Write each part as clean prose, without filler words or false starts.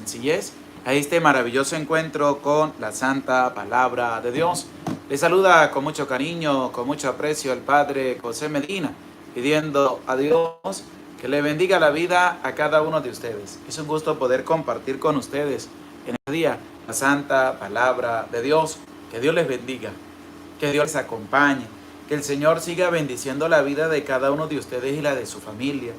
sencillez a este maravilloso encuentro con la Santa Palabra de Dios. Les saluda con mucho cariño, con mucho aprecio el Padre José Medina, pidiendo a Dios que le bendiga la vida a cada uno de ustedes. Es un gusto poder compartir con ustedes en este día la Santa Palabra de Dios. Que Dios les bendiga, que Dios les acompañe, que el Señor siga bendiciendo la vida de cada uno de ustedes y la de su familia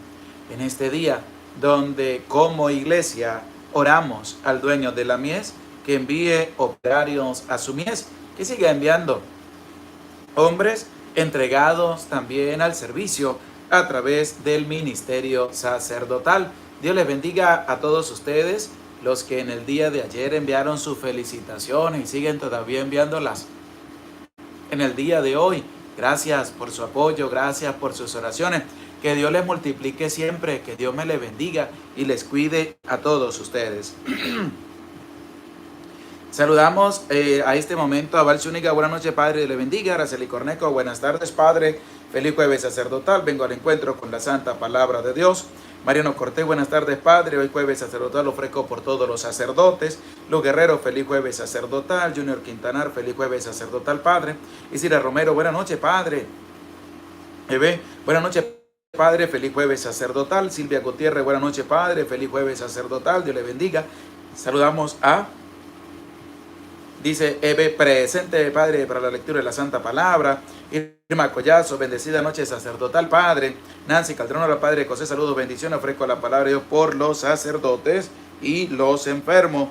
en este día, donde como iglesia oramos al dueño de la mies que envíe operarios a su mies, que siga enviando hombres entregados también al servicio a través del ministerio sacerdotal. Dios les bendiga a todos ustedes, los que en el día de ayer enviaron sus felicitaciones y siguen todavía enviándolas en el día de hoy. Gracias por su apoyo, gracias por sus oraciones. Que Dios les multiplique siempre, que Dios me les bendiga y les cuide a todos ustedes. Saludamos a este momento a Val Zúñiga. Buenas noches, Padre, Dios le bendiga. Araceli Cornejo, buenas tardes, Padre. Feliz jueves sacerdotal. Vengo al encuentro con la Santa Palabra de Dios. Mariano Cortés, buenas tardes, Padre. Hoy jueves sacerdotal ofrezco por todos los sacerdotes. Los Guerreros, feliz jueves sacerdotal. Junior Quintanar, feliz jueves sacerdotal, Padre. Isira Romero, buenas noches, Padre. Buenas noches, Padre, feliz jueves sacerdotal. Silvia Gutiérrez, buenas noches, Padre, feliz jueves sacerdotal. Dios le bendiga. Saludamos a, dice Eve, presente, Padre, para la lectura de la Santa Palabra. Irma Collazo, bendecida noche sacerdotal, Padre. Nancy Calderón, hola, Padre José, saludos, bendiciones. Ofrezco la palabra de Dios por los sacerdotes y los enfermos.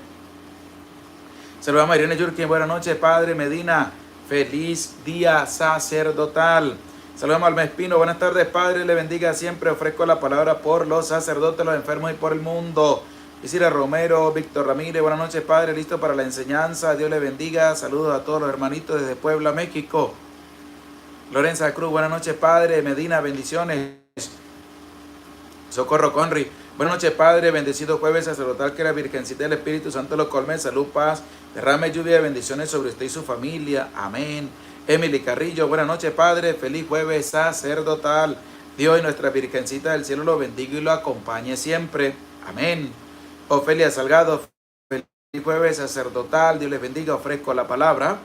Saludamos a Irene Yurkin, buenas noches, Padre Medina, feliz día sacerdotal. Saludamos al Mespino, buenas tardes, Padre, le bendiga siempre. Ofrezco la palabra por los sacerdotes, los enfermos y por el mundo. Isira Romero, Víctor Ramírez, buenas noches, Padre, listo para la enseñanza. Dios le bendiga. Saludos a todos los hermanitos desde Puebla, México. Lorenza Cruz, buenas noches, Padre. Medina, bendiciones. Socorro Conry, buenas noches, Padre. Bendecido jueves sacerdotal, que la Virgencita del Espíritu Santo lo colme. Salud, paz. Derrame lluvia de bendiciones sobre usted y su familia. Amén. Emily Carrillo, buenas noches, Padre. Feliz jueves sacerdotal. Dios y nuestra Virgencita del Cielo lo bendiga y lo acompañe siempre. Amén. Ofelia Salgado, feliz jueves sacerdotal. Dios les bendiga. Ofrezco la palabra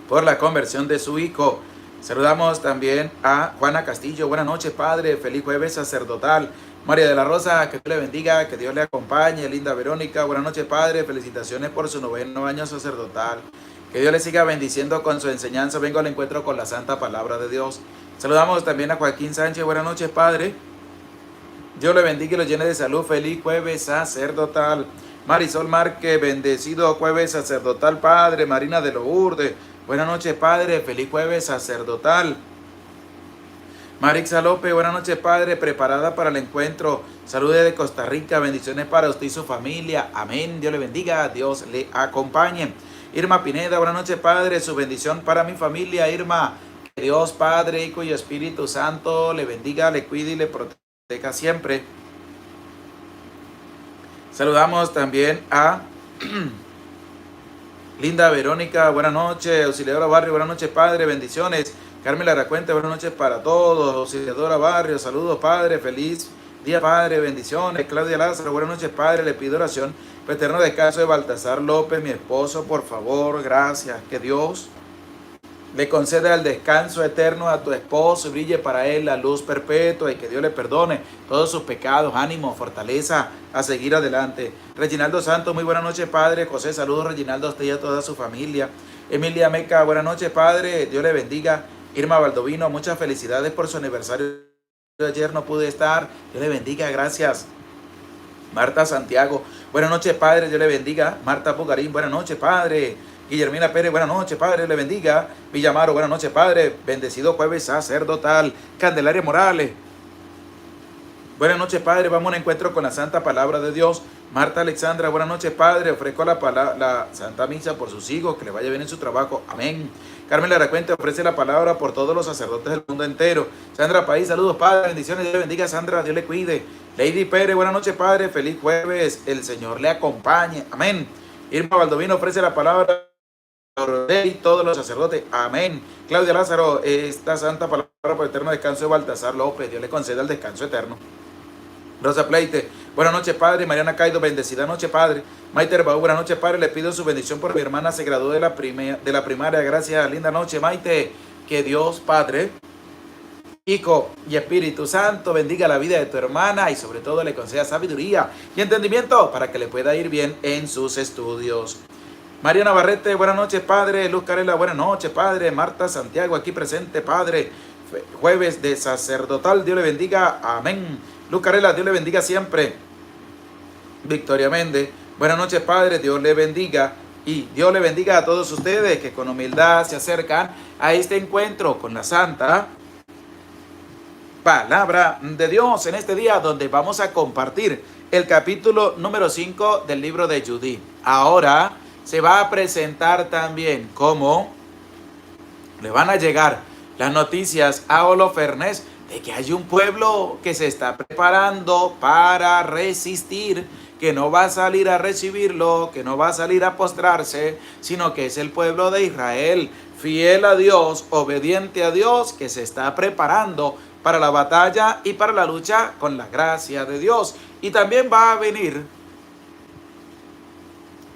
por la conversión de su hijo. Saludamos también a Juana Castillo. Buenas noches, Padre. Feliz jueves sacerdotal. María de la Rosa, que Dios le bendiga, que Dios le acompañe. Linda Verónica, buenas noches, Padre. Felicitaciones por su 9º año sacerdotal. Que Dios le siga bendiciendo con su enseñanza. Vengo al encuentro con la Santa Palabra de Dios. Saludamos también a Joaquín Sánchez. Buenas noches, Padre. Dios le bendiga y lo llene de salud. Feliz jueves sacerdotal. Marisol Márquez, bendecido jueves sacerdotal, Padre. Marina de Lourdes, buenas noches, Padre. Feliz jueves sacerdotal. Marixa López, buenas noches, Padre. Preparada para el encuentro. Saludos de Costa Rica. Bendiciones para usted y su familia. Amén. Dios le bendiga. Dios le acompañe. Irma Pineda, buenas noches, Padre. Su bendición para mi familia, Irma. Que Dios, Padre, Hijo y Espíritu Santo le bendiga, le cuide y le proteja siempre. Saludamos también a Linda Verónica, buenas noches. Auxiliadora Barrio, buenas noches, Padre, bendiciones. Carmen Laracuente, buenas noches para todos. Auxiliadora Barrio, saludos, Padre, feliz día, Padre, bendiciones. Claudia Lázaro, buenas noches, Padre, le pido oración por eterno descanso de Baltasar López, mi esposo, por favor, gracias. Que Dios le conceda el descanso eterno a tu esposo y brille para él la luz perpetua, y que Dios le perdone todos sus pecados. Ánimo, fortaleza a seguir adelante. Reginaldo Santos, muy buenas noches, Padre. José, saludos, Reginaldo, a usted y a toda su familia. Emilia Meca, buenas noches, Padre. Dios le bendiga. Irma Baldovino, muchas felicidades por su aniversario. Ayer no pude estar. Dios le bendiga, gracias. Marta Santiago, buenas noches, Padre. Dios le bendiga. Marta Bugarín, buenas noches, Padre. Guillermina Pérez, buenas noches, Padre, le bendiga. Villamaro, buenas noches, Padre. Bendecido jueves sacerdotal. Candelaria Morales, buenas noches, Padre. Vamos a un encuentro con la Santa Palabra de Dios. Marta Alexandra, buenas noches, Padre. Ofrezco la Santa Misa por sus hijos, que le vaya bien en su trabajo. Amén. Carmen Laracuente ofrece la palabra por todos los sacerdotes del mundo entero. Sandra País, saludos, Padre. Bendiciones, Dios le bendiga, Sandra. Dios le cuide. Lady Pérez, buenas noches, Padre. Feliz jueves. El Señor le acompañe. Amén. Irma Baldovino ofrece la palabra y todos los sacerdotes. Amén. Claudia Lázaro, esta santa palabra por eterno descanso de Baltasar López. Dios le conceda el descanso eterno. Rosa Pleite, buenas noches, Padre. Mariana Caido, bendecida noche, Padre. Maite Herbau, buenas noches, Padre. Le pido su bendición por mi hermana, se graduó de la primaria. Gracias, linda noche, Maite. Que Dios, Padre, Hijo y Espíritu Santo bendiga la vida de tu hermana y sobre todo le conceda sabiduría y entendimiento para que le pueda ir bien en sus estudios. María Navarrete, buenas noches, Padre. Luz Carela, buenas noches, Padre. Marta Santiago, aquí presente, Padre. Jueves de sacerdotal, Dios le bendiga, amén. Luz Carela, Dios le bendiga siempre. Victoria Méndez, buenas noches, Padre. Dios le bendiga y Dios le bendiga a todos ustedes que con humildad se acercan a este encuentro con la Santa Palabra de Dios en este día, donde vamos a compartir el capítulo número 5 del libro de Judith. Ahora se va a presentar también cómo le van a llegar las noticias a Holofernes de que hay un pueblo que se está preparando para resistir, que no va a salir a recibirlo, que no va a salir a postrarse, sino que es el pueblo de Israel, fiel a Dios, obediente a Dios, que se está preparando para la batalla y para la lucha con la gracia de Dios. Y también va a venir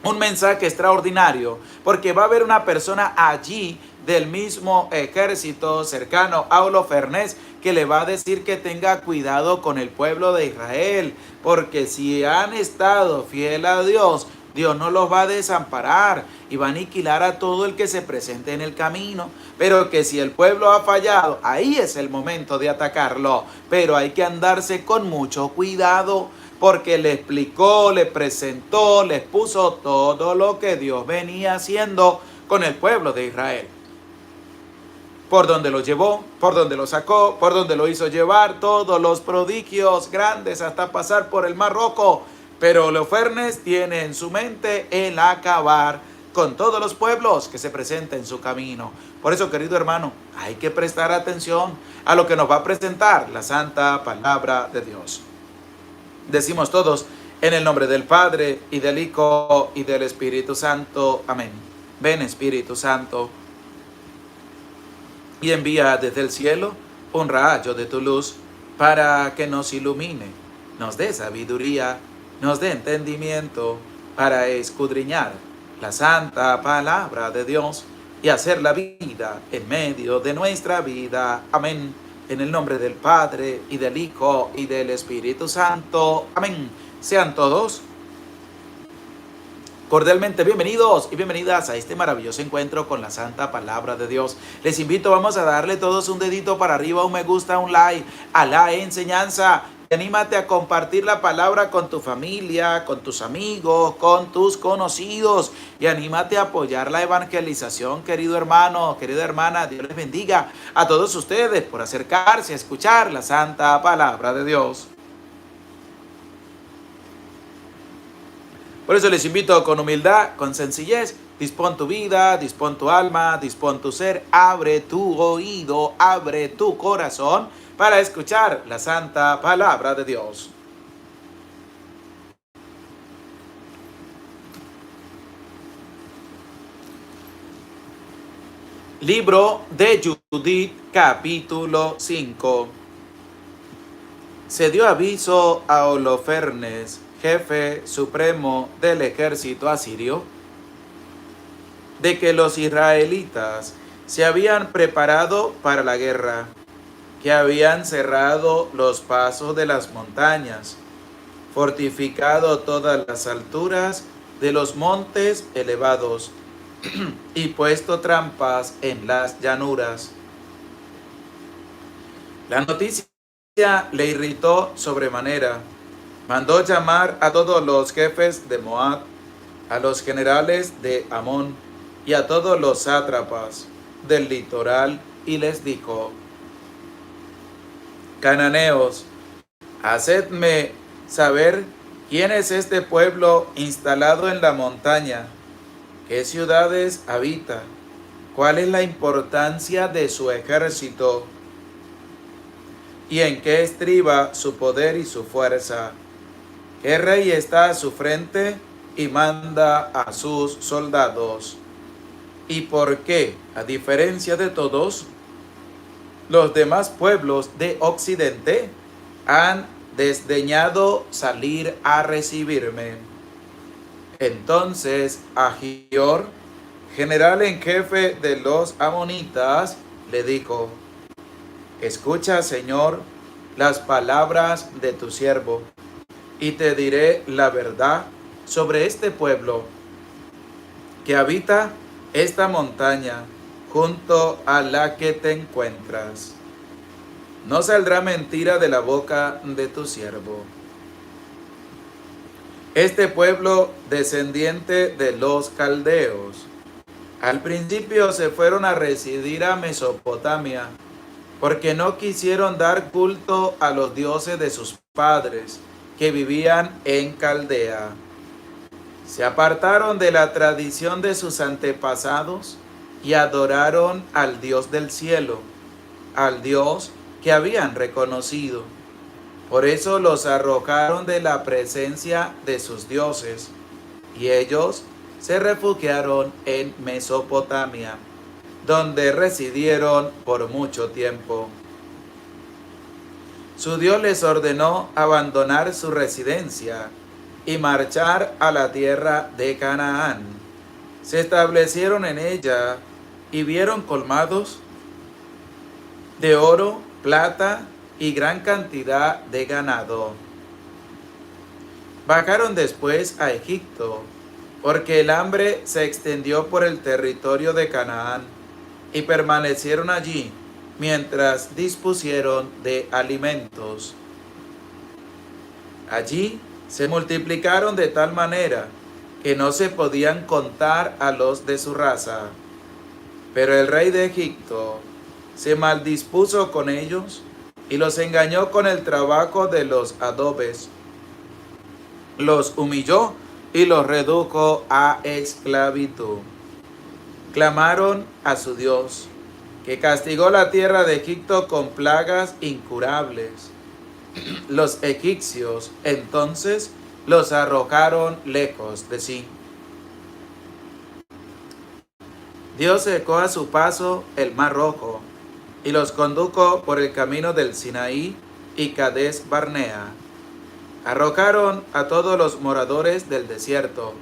un mensaje extraordinario, porque va a haber una persona allí del mismo ejército cercano a Holofernes que le va a decir que tenga cuidado con el pueblo de Israel, porque si han estado fiel a Dios, Dios no los va a desamparar y va a aniquilar a todo el que se presente en el camino. Pero que si el pueblo ha fallado, ahí es el momento de atacarlo. Pero hay que andarse con mucho cuidado, porque le explicó, le presentó, les puso todo lo que Dios venía haciendo con el pueblo de Israel. Por donde lo llevó, por donde lo sacó, por donde lo hizo llevar, todos los prodigios grandes hasta pasar por el Mar Rojo. Pero Holofernes tiene en su mente el acabar con todos los pueblos que se presenten en su camino. Por eso, querido hermano, hay que prestar atención a lo que nos va a presentar la Santa Palabra de Dios. Decimos todos, en el nombre del Padre, y del Hijo, y del Espíritu Santo. Amén. Ven, Espíritu Santo, y envía desde el cielo un rayo de tu luz para que nos ilumine, nos dé sabiduría, nos dé entendimiento para escudriñar la Santa Palabra de Dios y hacer la vida en medio de nuestra vida. Amén. En el nombre del Padre, y del Hijo, y del Espíritu Santo. Amén. Sean todos cordialmente bienvenidos y bienvenidas a este maravilloso encuentro con la Santa Palabra de Dios. Les invito, vamos a darle todos un dedito para arriba, un me gusta, un like a la enseñanza. Anímate a compartir la palabra con tu familia, con tus amigos, con tus conocidos. Y anímate a apoyar la evangelización, querido hermano, querida hermana. Dios les bendiga a todos ustedes por acercarse a escuchar la Santa Palabra de Dios. Por eso les invito con humildad, con sencillez. Dispón tu vida, dispón tu alma, dispón tu ser. Abre tu oído, abre tu corazón para escuchar la Santa Palabra de Dios. Libro de Judith, capítulo 5. Se dio aviso a Holofernes, jefe supremo del ejército asirio, de que los israelitas se habían preparado para la guerra, que habían cerrado los pasos de las montañas, fortificado todas las alturas de los montes elevados y puesto trampas en las llanuras. La noticia le irritó sobremanera. Mandó llamar a todos los jefes de Moab, a los generales de Amón y a todos los sátrapas del litoral y les dijo: Cananeos, hacedme saber quién es este pueblo instalado en la montaña, qué ciudades habita, cuál es la importancia de su ejército y en qué estriba su poder y su fuerza. ¿Qué rey está a su frente y manda a sus soldados? ¿Y por qué, a diferencia de todos, los demás pueblos de Occidente han desdeñado salir a recibirme. Entonces Ahior, general en jefe de los amonitas, le dijo: escucha, Señor, las palabras de tu siervo, y te diré la verdad sobre este pueblo que habita esta montaña junto a la que te encuentras. No saldrá mentira de la boca de tu siervo. Este pueblo, descendiente de los caldeos, al principio se fueron a residir a Mesopotamia, porque no quisieron dar culto a los dioses de sus padres, que vivían en Caldea. Se apartaron de la tradición de sus antepasados y adoraron al Dios del cielo, al Dios que habían reconocido. Por eso los arrojaron de la presencia de sus dioses, y ellos se refugiaron en Mesopotamia, donde residieron por mucho tiempo. Su Dios les ordenó abandonar su residencia y marchar a la tierra de Canaán. Se establecieron en ella y vieron colmados de oro, plata y gran cantidad de ganado. Bajaron después a Egipto, porque el hambre se extendió por el territorio de Canaán, y permanecieron allí mientras dispusieron de alimentos. Allí se multiplicaron de tal manera que no se podían contar a los de su raza. Pero el rey de Egipto se maldispuso con ellos y los engañó con el trabajo de los adobes. Los humilló y los redujo a esclavitud. Clamaron a su Dios, que castigó la tierra de Egipto con plagas incurables. Los egipcios entonces los arrojaron lejos de sí. Dios secó a su paso el mar Rojo y los condujo por el camino del Sinaí y Cades Barnea. Arrojaron a todos los moradores del desierto.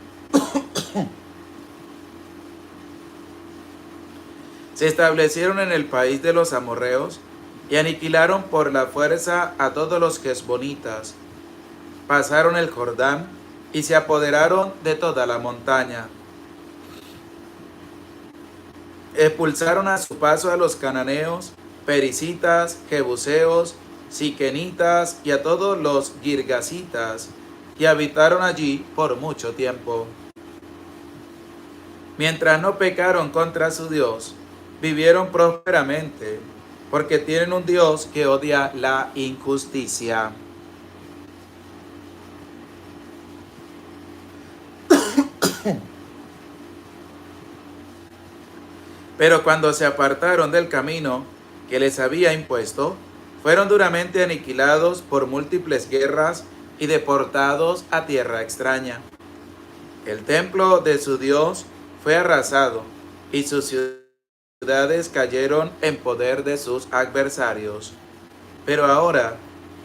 Se establecieron en el país de los amorreos y aniquilaron por la fuerza a todos los hesbonitas. Pasaron el Jordán y se apoderaron de toda la montaña. Expulsaron a su paso a los cananeos, pericitas, jebuseos, siquenitas y a todos los girgasitas, y habitaron allí por mucho tiempo. Mientras no pecaron contra su Dios, vivieron prósperamente, porque tienen un Dios que odia la injusticia. Pero cuando se apartaron del camino que les había impuesto, fueron duramente aniquilados por múltiples guerras y deportados a tierra extraña. El templo de su Dios fue arrasado y sus ciudades cayeron en poder de sus adversarios. Pero ahora,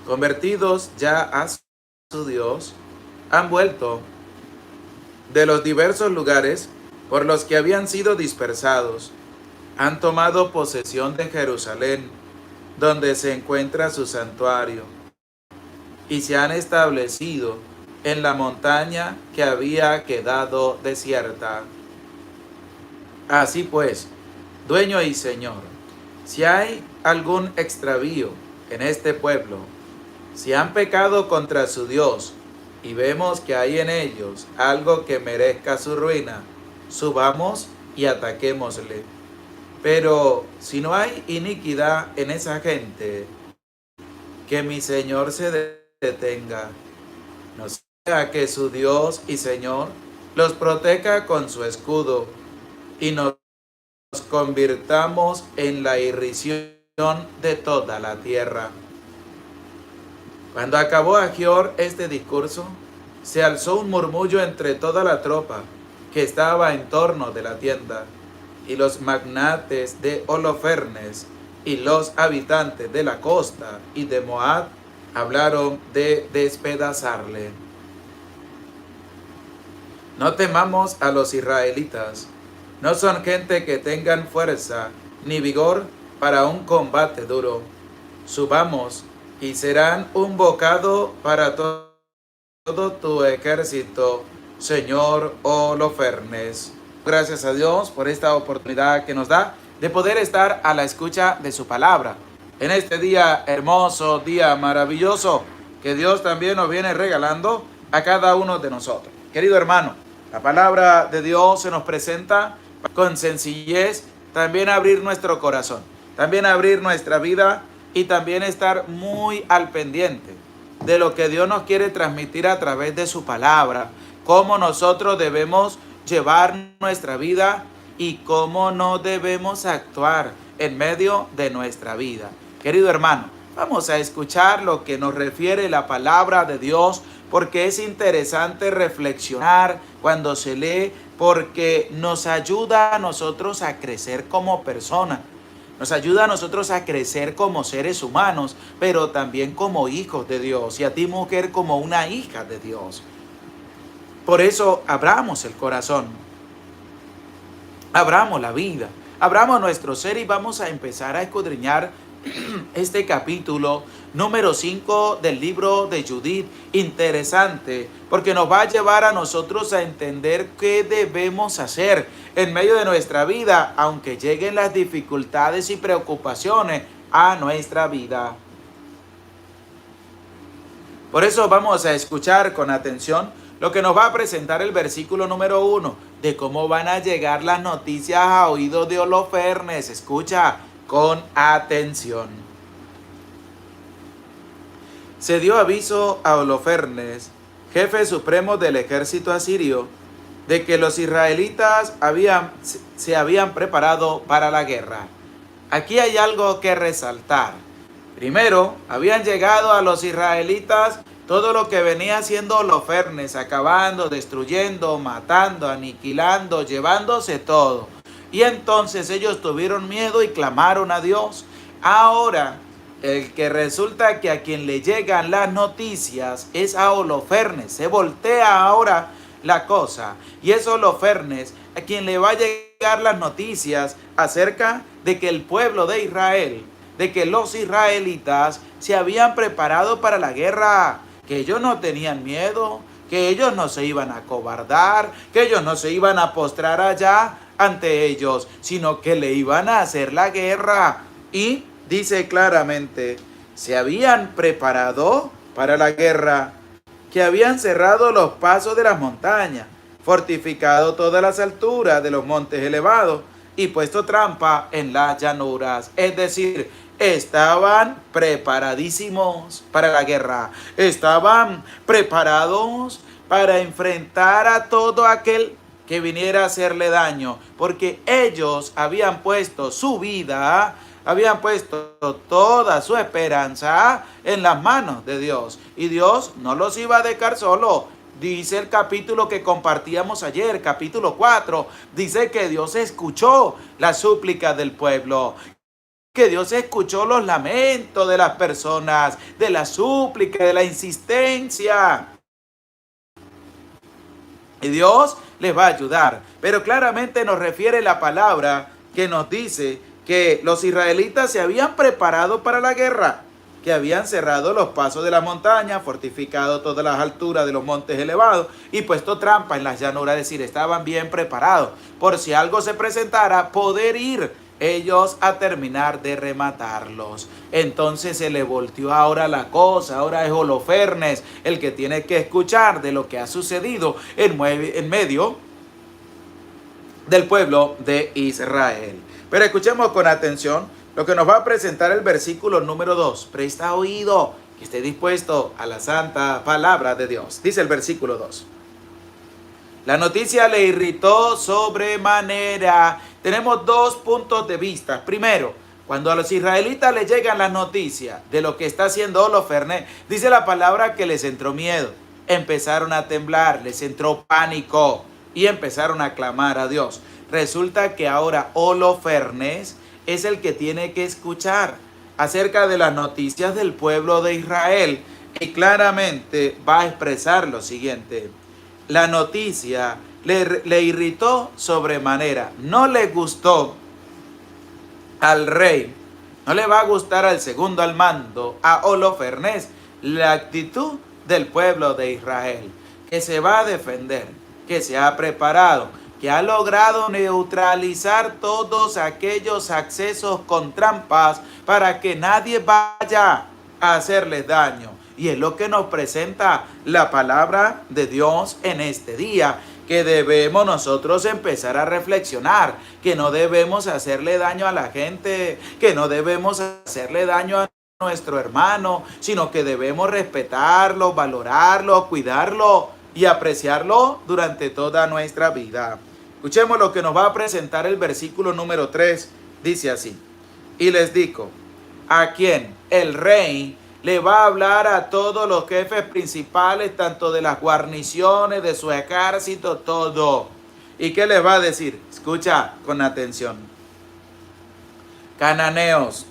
convertidos ya a su Dios, han vuelto de los diversos lugares por los que habían sido dispersados. Han tomado posesión de Jerusalén, donde se encuentra su santuario, y se han establecido en la montaña que había quedado desierta. Así pues, dueño y señor, si hay algún extravío en este pueblo, si han pecado contra su Dios, y vemos que hay en ellos algo que merezca su ruina, subamos y ataquémosle. Pero si no hay iniquidad en esa gente, que mi Señor se detenga, no sea que su Dios y Señor los proteja con su escudo, y nos convirtamos en la irrisión de toda la tierra. Cuando acabó Ahior este discurso, se alzó un murmullo entre toda la tropa que estaba en torno de la tienda, y los magnates de Holofernes y los habitantes de la costa y de Moab hablaron de despedazarle. No temamos a los israelitas. No son gente que tengan fuerza ni vigor para un combate duro. Subamos y serán un bocado para todo tu ejército, Señor Holofernes. Gracias a Dios por esta oportunidad que nos da de poder estar a la escucha de su palabra. En este día hermoso, día maravilloso, que Dios también nos viene regalando a cada uno de nosotros. Querido hermano, la palabra de Dios se nos presenta con sencillez, también abrir nuestro corazón, también abrir nuestra vida y también estar muy al pendiente de lo que Dios nos quiere transmitir a través de su palabra, cómo nosotros debemos llevar nuestra vida y cómo no debemos actuar en medio de nuestra vida. Querido hermano, vamos a escuchar lo que nos refiere la palabra de Dios, porque es interesante reflexionar cuando se lee, porque nos ayuda a nosotros a crecer como personas. Nos ayuda a nosotros a crecer como seres humanos, pero también como hijos de Dios. Y a ti, mujer, como una hija de Dios. Por eso abramos el corazón, abramos la vida, abramos nuestro ser y vamos a empezar a escudriñar este capítulo número 5 del libro de Judith. Interesante, porque nos va a llevar a nosotros a entender qué debemos hacer en medio de nuestra vida, aunque lleguen las dificultades y preocupaciones a nuestra vida. Por eso vamos a escuchar con atención lo que nos va a presentar el versículo número 1, de cómo van a llegar las noticias a oídos de Holofernes. Escucha con atención. Se dio aviso a Holofernes, jefe supremo del ejército asirio, de que los israelitas se habían preparado para la guerra. Aquí hay algo que resaltar. Primero, habían llegado a los israelitas todo lo que venía haciendo Holofernes, acabando, destruyendo, matando, aniquilando, llevándose todo. Y entonces ellos tuvieron miedo y clamaron a Dios. Ahora, el que resulta que a quien le llegan las noticias es a Holofernes. Se voltea ahora la cosa. Y es Holofernes a quien le va a llegar las noticias acerca de que el pueblo de Israel, de que los israelitas se habían preparado para la guerra, que ellos no tenían miedo, que ellos no se iban a acobardar, que ellos no se iban a postrar allá ante ellos, sino que le iban a hacer la guerra. Y dice claramente, se habían preparado para la guerra, que habían cerrado los pasos de las montañas, fortificado todas las alturas de los montes elevados y puesto trampa en las llanuras. Es decir, estaban preparadísimos para la guerra, estaban preparados para enfrentar a todo aquel que viniera a hacerle daño, porque ellos habían puesto su vida, habían puesto toda su esperanza en las manos de Dios, y Dios no los iba a dejar solo. Dice el capítulo que compartíamos ayer, capítulo 4, dice que Dios escuchó las súplicas del pueblo, que Dios escuchó los lamentos de las personas, de la súplica, de la insistencia. Y Dios les va a ayudar. Pero claramente nos refiere la palabra que nos dice que los israelitas se habían preparado para la guerra, que habían cerrado los pasos de la montaña, fortificado todas las alturas de los montes elevados y puesto trampa en las llanuras, es decir, estaban bien preparados por si algo se presentara, poder ir ellos a terminar de rematarlos. Entonces se le volteó ahora la cosa. Ahora es Holofernes el que tiene que escuchar de lo que ha sucedido en medio del pueblo de Israel. Pero escuchemos con atención lo que nos va a presentar el versículo número 2. Presta oído, que esté dispuesto a la santa palabra de Dios. Dice el versículo 2. La noticia le irritó sobremanera. Tenemos dos puntos de vista. Primero, cuando a los israelitas les llegan las noticias de lo que está haciendo Holofernes, dice la palabra que les entró miedo. Empezaron a temblar, les entró pánico y empezaron a clamar a Dios. Resulta que ahora Holofernes es el que tiene que escuchar acerca de las noticias del pueblo de Israel y claramente va a expresar lo siguiente. La noticia le irritó sobremanera, no le gustó al rey, no le va a gustar al segundo al mando, a Holofernes, la actitud del pueblo de Israel, que se va a defender, que se ha preparado, que ha logrado neutralizar todos aquellos accesos con trampas para que nadie vaya a hacerles daño. Y es lo que nos presenta la palabra de Dios en este día, que debemos nosotros empezar a reflexionar, que no debemos hacerle daño a la gente, que no debemos hacerle daño a nuestro hermano, sino que debemos respetarlo, valorarlo, cuidarlo y apreciarlo durante toda nuestra vida. Escuchemos lo que nos va a presentar el versículo número 3. Dice así: y les digo, ¿a quién? El rey le va a hablar a todos los jefes principales, tanto de las guarniciones, de su ejército, todo. ¿Y qué les va a decir? Escucha con atención. Cananeos,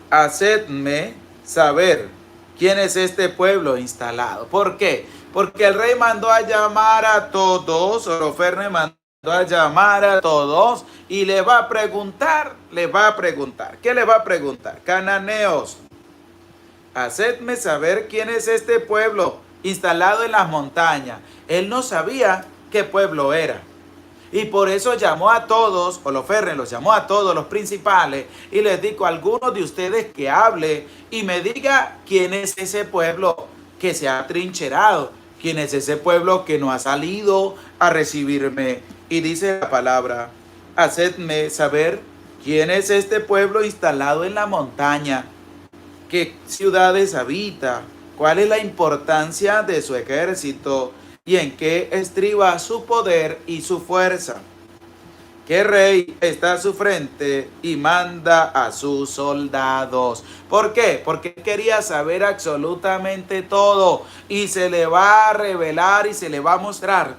hacedme saber quién es este pueblo instalado. ¿Por qué? Porque el rey mandó a llamar a todos, Holofernes mandó a llamar a todos y le va a preguntar. ¿Qué le va a preguntar? Cananeos, hacedme saber quién es este pueblo instalado en las montañas. Él no sabía qué pueblo era. Y por eso llamó a todos, Holofernes los llamó a todos los principales y les dijo: alguno de ustedes que hable y me diga quién es ese pueblo que se ha trincherado, quién es ese pueblo que no ha salido a recibirme. Y dice la palabra: hacedme saber quién es este pueblo instalado en la montaña, qué ciudades habita, cuál es la importancia de su ejército y en qué estriba su poder y su fuerza. ¿Qué rey está a su frente y manda a sus soldados? ¿Por qué? Porque quería saber absolutamente todo y se le va a revelar y se le va a mostrar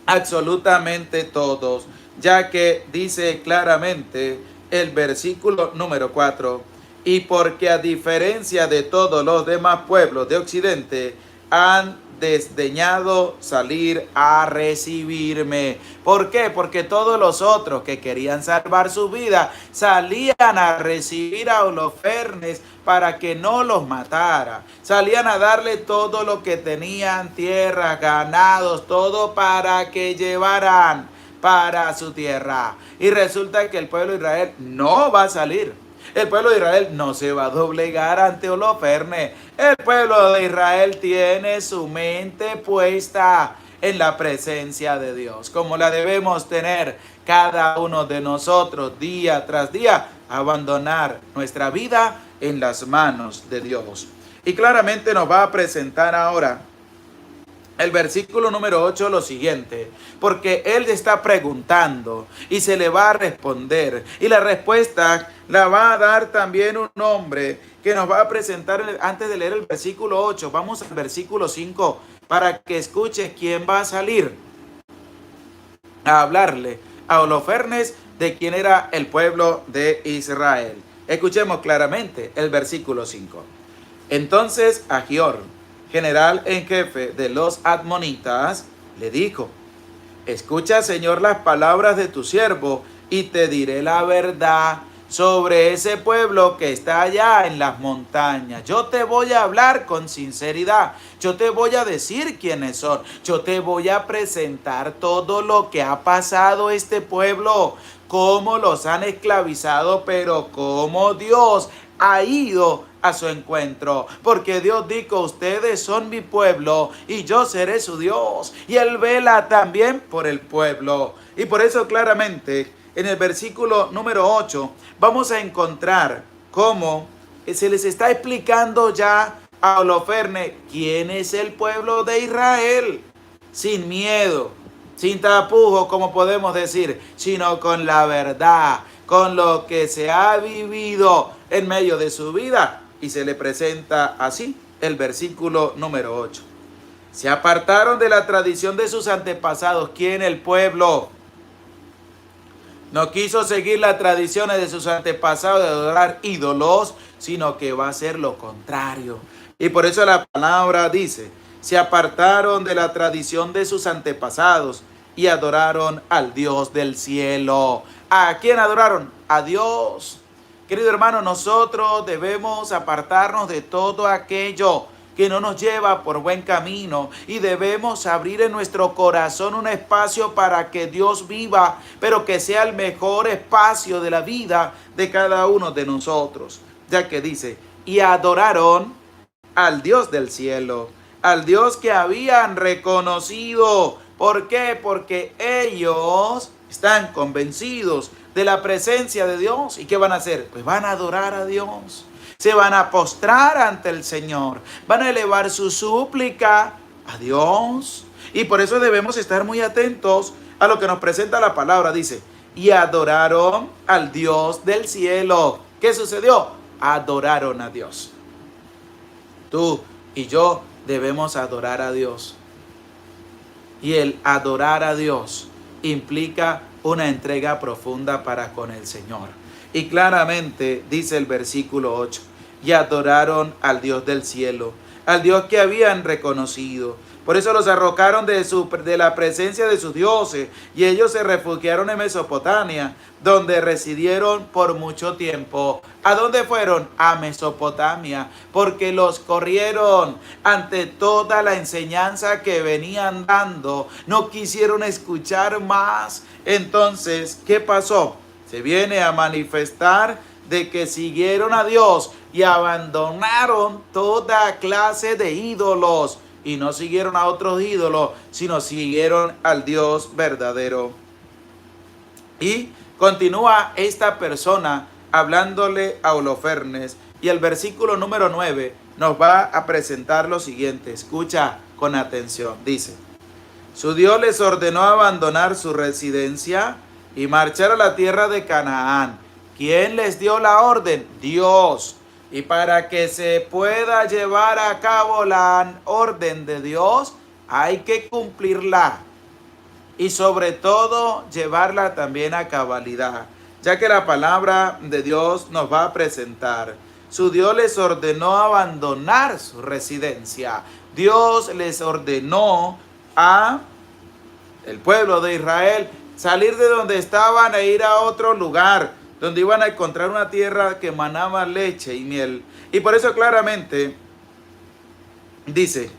absolutamente todos, ya que dice claramente el versículo número 4: y porque a diferencia de todos los demás pueblos de Occidente, han desdeñado salir a recibirme. ¿Por qué? Porque todos los otros que querían salvar su vida salían a recibir a Holofernes para que no los matara. Salían a darle todo lo que tenían, tierras, ganados, todo para que llevaran para su tierra. Y resulta que el pueblo de Israel no va a salir. El pueblo de Israel no se va a doblegar ante Holofernes. El pueblo de Israel tiene su mente puesta en la presencia de Dios, como la debemos tener cada uno de nosotros día tras día, abandonar nuestra vida en las manos de Dios. Y claramente nos va a presentar ahora el versículo número 8 lo siguiente: porque él está preguntando y se le va a responder, y la respuesta la va a dar también un hombre que nos va a presentar. Antes de leer el versículo 8, vamos al versículo 5 para que escuche quién va a salir a hablarle a Holofernes de quién era el pueblo de Israel. Escuchemos claramente el versículo 5. Entonces Ahior, general en jefe de los admonitas, le dijo: escucha, Señor, las palabras de tu siervo, y te diré la verdad sobre ese pueblo que está allá en las montañas. Yo te voy a hablar con sinceridad, yo te voy a decir quiénes son, yo te voy a presentar todo lo que ha pasado este pueblo, cómo los han esclavizado, pero cómo Dios ha ido a su encuentro, porque Dios dijo: ustedes son mi pueblo y yo seré su Dios, y Él vela también por el pueblo. Y por eso claramente en el versículo número 8 vamos a encontrar cómo se les está explicando ya a Holofernes quién es el pueblo de Israel, sin miedo, sin tapujos, como podemos decir, sino con la verdad, con lo que se ha vivido en medio de su vida. Y se le presenta así el versículo número 8. Se apartaron de la tradición de sus antepasados. ¿Quién? El pueblo. No quiso seguir las tradiciones de sus antepasados de adorar ídolos, sino que va a hacer lo contrario. Y por eso la palabra dice, se apartaron de la tradición de sus antepasados y adoraron al Dios del cielo. ¿A quién adoraron? A Dios. Querido hermano, nosotros debemos apartarnos de todo aquello que no nos lleva por buen camino y debemos abrir en nuestro corazón un espacio para que Dios viva, pero que sea el mejor espacio de la vida de cada uno de nosotros, ya que dice, y adoraron al Dios del cielo, al Dios que habían reconocido. ¿Por qué? Porque ellos están convencidos de la presencia de Dios. ¿Y qué van a hacer? Pues van a adorar a Dios. Se van a postrar ante el Señor. Van a elevar su súplica a Dios. Y por eso debemos estar muy atentos a lo que nos presenta la palabra. Dice, y adoraron al Dios del cielo. ¿Qué sucedió? Adoraron a Dios. Tú y yo debemos adorar a Dios. Y el adorar a Dios implica una entrega profunda para con el Señor. Y claramente dice el versículo 8, y adoraron al Dios del cielo, al Dios que habían reconocido. Por eso los arrojaron de la presencia de sus dioses y ellos se refugiaron en Mesopotamia, donde residieron por mucho tiempo. ¿A dónde fueron? A Mesopotamia, porque los corrieron ante toda la enseñanza que venían dando. No quisieron escuchar más. Entonces, ¿qué pasó? Se viene a manifestar de que siguieron a Dios y abandonaron toda clase de ídolos. Y no siguieron a otros ídolos, sino siguieron al Dios verdadero. Y continúa esta persona hablándole a Holofernes. Y el versículo número 9 nos va a presentar lo siguiente. Escucha con atención. Dice, su Dios les ordenó abandonar su residencia y marchar a la tierra de Canaán. ¿Quién les dio la orden? Dios. Y para que se pueda llevar a cabo la orden de Dios, hay que cumplirla. Y sobre todo, llevarla también a cabalidad. Ya que la palabra de Dios nos va a presentar. Su Dios les ordenó abandonar su residencia. Dios les ordenó a el pueblo de Israel salir de donde estaban e ir a otro lugar, donde iban a encontrar una tierra que manaba leche y miel. Y por eso claramente dice,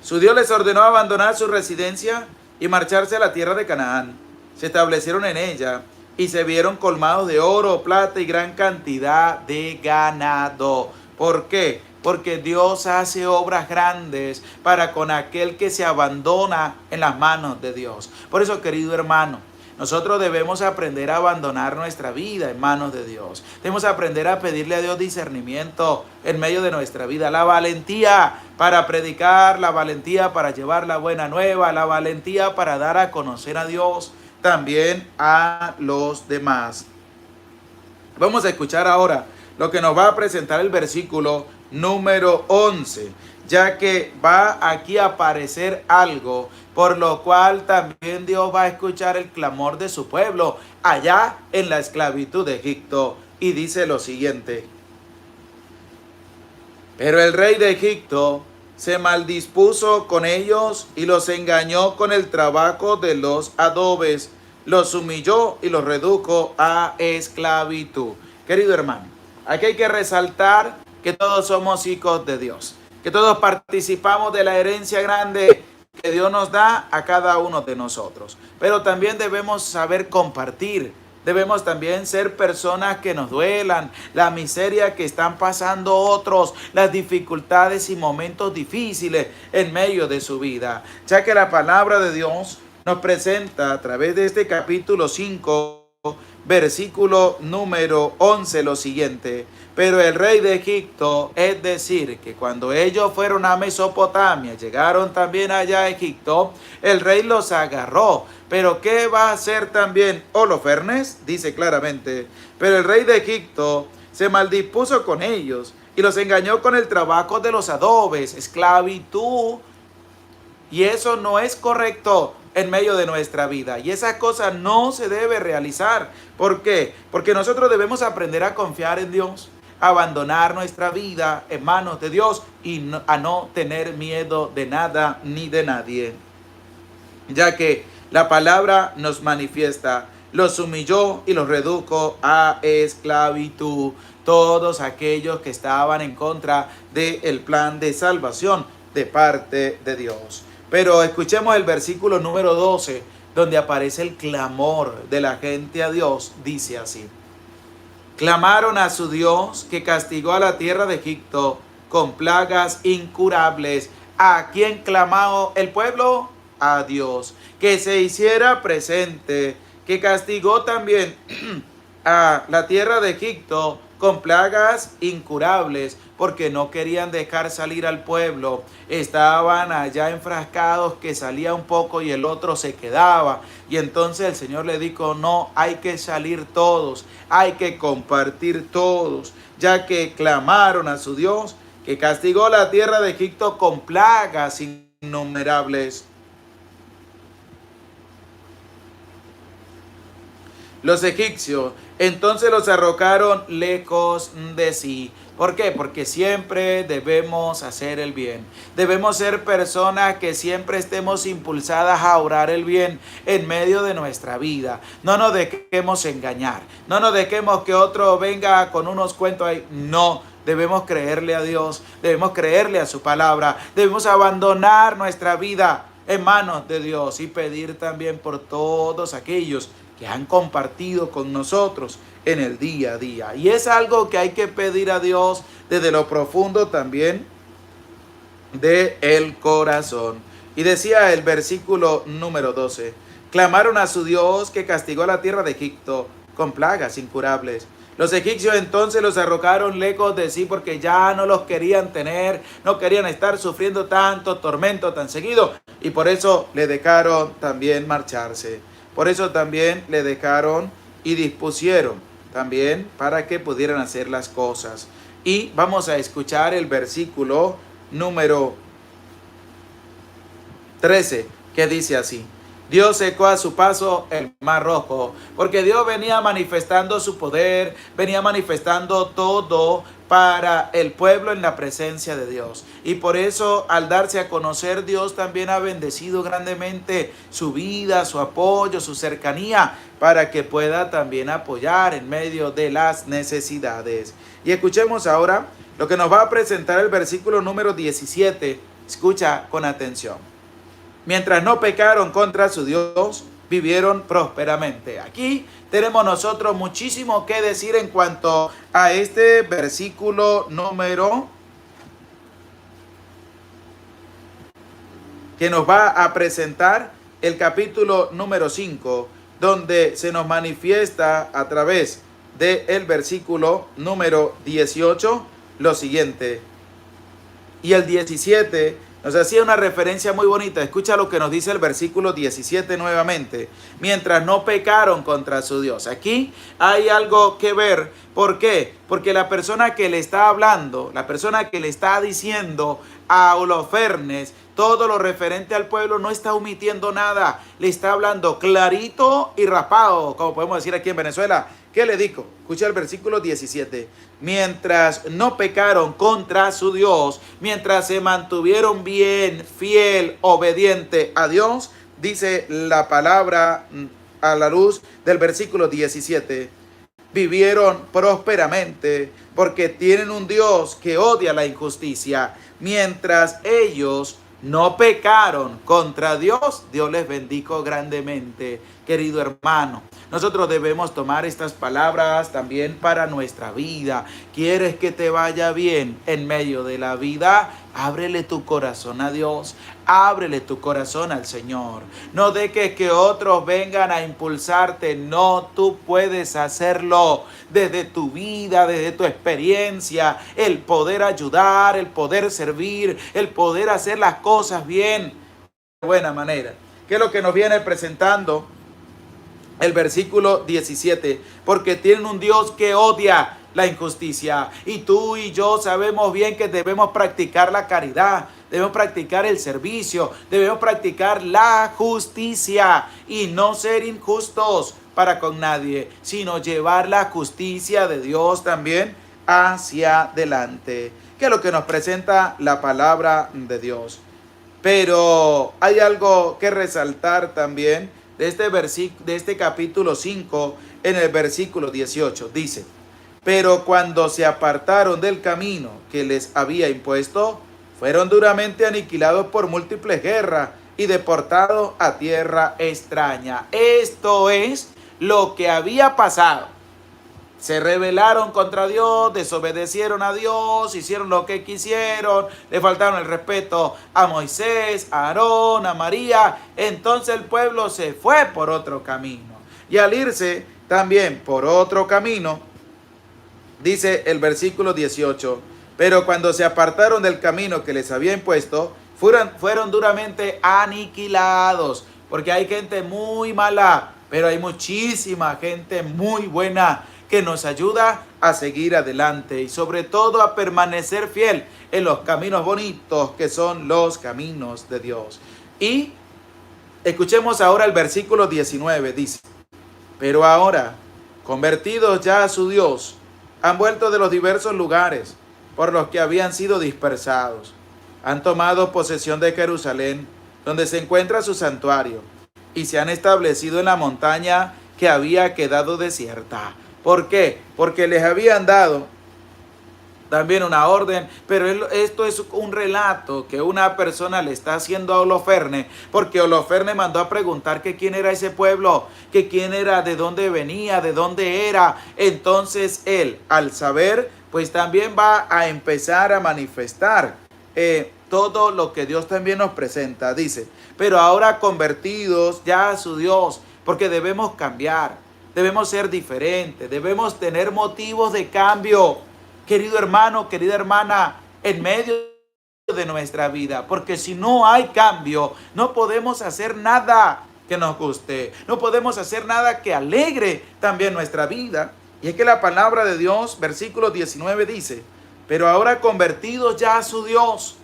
su Dios les ordenó abandonar su residencia y marcharse a la tierra de Canaán. Se establecieron en ella y se vieron colmados de oro, plata y gran cantidad de ganado. ¿Por qué? Porque Dios hace obras grandes para con aquel que se abandona en las manos de Dios. Por eso, querido hermano, nosotros debemos aprender a abandonar nuestra vida en manos de Dios. Debemos aprender a pedirle a Dios discernimiento en medio de nuestra vida. La valentía para predicar, la valentía para llevar la buena nueva, la valentía para dar a conocer a Dios también a los demás. Vamos a escuchar ahora lo que nos va a presentar el versículo número 11, ya que va aquí a aparecer algo por lo cual también Dios va a escuchar el clamor de su pueblo allá en la esclavitud de Egipto. Y dice lo siguiente: pero el rey de Egipto se maldispuso con ellos y los engañó con el trabajo de los adobes, los humilló y los redujo a esclavitud. Querido hermano, aquí hay que resaltar que todos somos hijos de Dios, que todos participamos de la herencia grande que Dios nos da a cada uno de nosotros. Pero también debemos saber compartir. Debemos también ser personas que nos duelan la miseria que están pasando otros, las dificultades y momentos difíciles en medio de su vida. Ya que la palabra de Dios nos presenta a través de este capítulo 5, versículo número 11 lo siguiente: pero el rey de Egipto, es decir, que cuando ellos fueron a Mesopotamia, llegaron también allá a Egipto, el rey los agarró. Pero ¿qué va a hacer también Holofernes? Dice claramente, pero el rey de Egipto se maldispuso con ellos y los engañó con el trabajo de los adobes, esclavitud. Y eso no es correcto. en medio de nuestra vida. Y esa cosa no se debe realizar. ¿Por qué? Porque nosotros debemos aprender a confiar en Dios, abandonar nuestra vida en manos de Dios y a no tener miedo de nada ni de nadie. Ya que la palabra nos manifiesta, los humilló y los redujo a esclavitud. Todos aquellos que estaban en contra del plan de salvación de parte de Dios. Pero escuchemos el versículo número 12, donde aparece el clamor de la gente a Dios. Dice así: clamaron a su Dios que castigó a la tierra de Egipto con plagas incurables. ¿A quién clamó el pueblo? A Dios, que se hiciera presente, que castigó también a la tierra de Egipto con plagas incurables, porque no querían dejar salir al pueblo. Estaban allá enfrascados, que salía un poco y el otro se quedaba. Y entonces el Señor le dijo: no, hay que salir todos, hay que compartir todos, ya que clamaron a su Dios, que castigó la tierra de Egipto con plagas innumerables. Los egipcios entonces los arrojaron lejos de sí. ¿Por qué? Porque siempre debemos hacer el bien. Debemos ser personas que siempre estemos impulsadas a orar el bien en medio de nuestra vida. No nos dejemos engañar. No nos dejemos que otro venga con unos cuentos ahí. No. Debemos creerle a Dios. Debemos creerle a su palabra. Debemos abandonar nuestra vida en manos de Dios y pedir también por todos aquellos que han compartido con nosotros en el día a día. Y es algo que hay que pedir a Dios desde lo profundo también del corazón. Y decía el versículo número 12: clamaron a su Dios que castigó a la tierra de Egipto con plagas incurables. Los egipcios entonces los arrojaron lejos de sí, porque ya no los querían tener, no querían estar sufriendo tanto tormento tan seguido, y por eso le dejaron también marcharse. Por eso también le dejaron y dispusieron también para que pudieran hacer las cosas. Y vamos a escuchar el versículo número 13, que dice así: Dios secó a su paso el mar rojo, porque Dios venía manifestando su poder, venía manifestando todo para el pueblo en la presencia de Dios. Y por eso, al darse a conocer, Dios también ha bendecido grandemente su vida, su apoyo, su cercanía, para que pueda también apoyar en medio de las necesidades. Y escuchemos ahora lo que nos va a presentar el versículo número 17. Escucha con atención. Mientras no pecaron contra su Dios, vivieron prósperamente. Aquí tenemos nosotros muchísimo que decir en cuanto a este versículo número que nos va a presentar el capítulo número 5, donde se nos manifiesta a través del versículo número 18 lo siguiente. Y el 17 nos hacía una referencia muy bonita. Escucha lo que nos dice el versículo 17 nuevamente. Mientras no pecaron contra su Dios. Aquí hay algo que ver. ¿Por qué? Porque la persona que le está hablando, la persona que le está diciendo a Holofernes todo lo referente al pueblo, no está omitiendo nada. Le está hablando clarito y raspado, como podemos decir aquí en Venezuela. ¿Qué le dijo? Escucha el versículo 17. Mientras no pecaron contra su Dios, mientras se mantuvieron bien, fiel, obediente a Dios, dice la palabra a la luz del versículo 17. Vivieron prósperamente porque tienen un Dios que odia la injusticia. Mientras ellos no pecaron contra Dios, Dios les bendijo grandemente. Querido hermano, nosotros debemos tomar estas palabras también para nuestra vida. ¿Quieres que te vaya bien en medio de la vida? Ábrele tu corazón a Dios. Ábrele tu corazón al Señor. No dejes que otros vengan a impulsarte. No, tú puedes hacerlo desde tu vida, desde tu experiencia. El poder ayudar, el poder servir, el poder hacer las cosas bien, de buena manera. ¿Qué es lo que nos viene presentando el versículo 17? Porque tienen un Dios que odia la injusticia. Y tú y yo sabemos bien que debemos practicar la caridad, debemos practicar el servicio, debemos practicar la justicia y no ser injustos para con nadie, sino llevar la justicia de Dios también hacia adelante, que es lo que nos presenta la palabra de Dios. Pero hay algo que resaltar también de este capítulo 5 en el versículo 18. Dice: pero cuando se apartaron del camino que les había impuesto, fueron duramente aniquilados por múltiples guerras y deportados a tierra extraña. Esto es lo que había pasado. Se rebelaron contra Dios, desobedecieron a Dios, hicieron lo que quisieron, le faltaron el respeto a Moisés, a Aarón, a María. Entonces el pueblo se fue por otro camino. Y al irse también por otro camino, dice el versículo 18, pero cuando se apartaron del camino que les había impuesto, fueron duramente aniquilados. Porque hay gente muy mala, pero hay muchísima gente muy buena que nos ayuda a seguir adelante y sobre todo a permanecer fiel en los caminos bonitos que son los caminos de Dios. Y escuchemos ahora el versículo 19, dice: pero ahora, convertidos ya a su Dios, han vuelto de los diversos lugares por los que habían sido dispersados. Han tomado posesión de Jerusalén, donde se encuentra su santuario, y se han establecido en la montaña que había quedado desierta. ¿Por qué? Porque les habían dado también una orden, pero esto es un relato que una persona le está haciendo a Holoferne, porque Holoferne mandó a preguntar que quién era ese pueblo, que quién era, de dónde venía, de dónde era. Entonces él, al saber, pues también va a empezar a manifestar todo lo que Dios también nos presenta. Dice: pero ahora convertidos ya a su Dios, porque debemos cambiar. Debemos ser diferentes, debemos tener motivos de cambio, querido hermano, querida hermana, en medio de nuestra vida. Porque si no hay cambio, no podemos hacer nada que nos guste, no podemos hacer nada que alegre también nuestra vida. Y es que la palabra de Dios, versículo 19 dice: pero ahora convertidos ya a su Dios.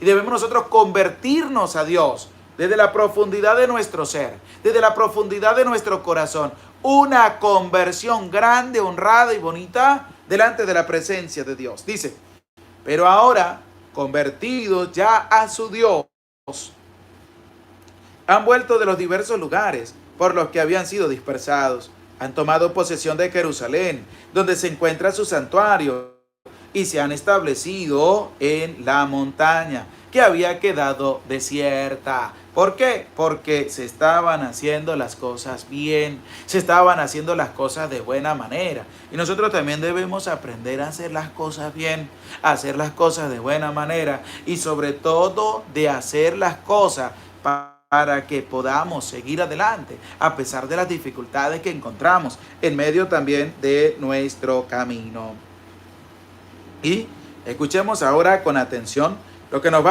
Y debemos nosotros convertirnos a Dios desde la profundidad de nuestro ser, desde la profundidad de nuestro corazón. Una conversión grande, honrada y bonita delante de la presencia de Dios. Dice: pero ahora, convertidos ya a su Dios, han vuelto de los diversos lugares por los que habían sido dispersados. Han tomado posesión de Jerusalén, donde se encuentra su santuario, y se han establecido en la montaña que había quedado desierta. ¿Por qué? Porque se estaban haciendo las cosas bien, se estaban haciendo las cosas de buena manera. Y nosotros también debemos aprender a hacer las cosas bien, a hacer las cosas de buena manera y sobre todo de hacer las cosas para que podamos seguir adelante a pesar de las dificultades que encontramos en medio también de nuestro camino. Y escuchemos ahora con atención lo que nos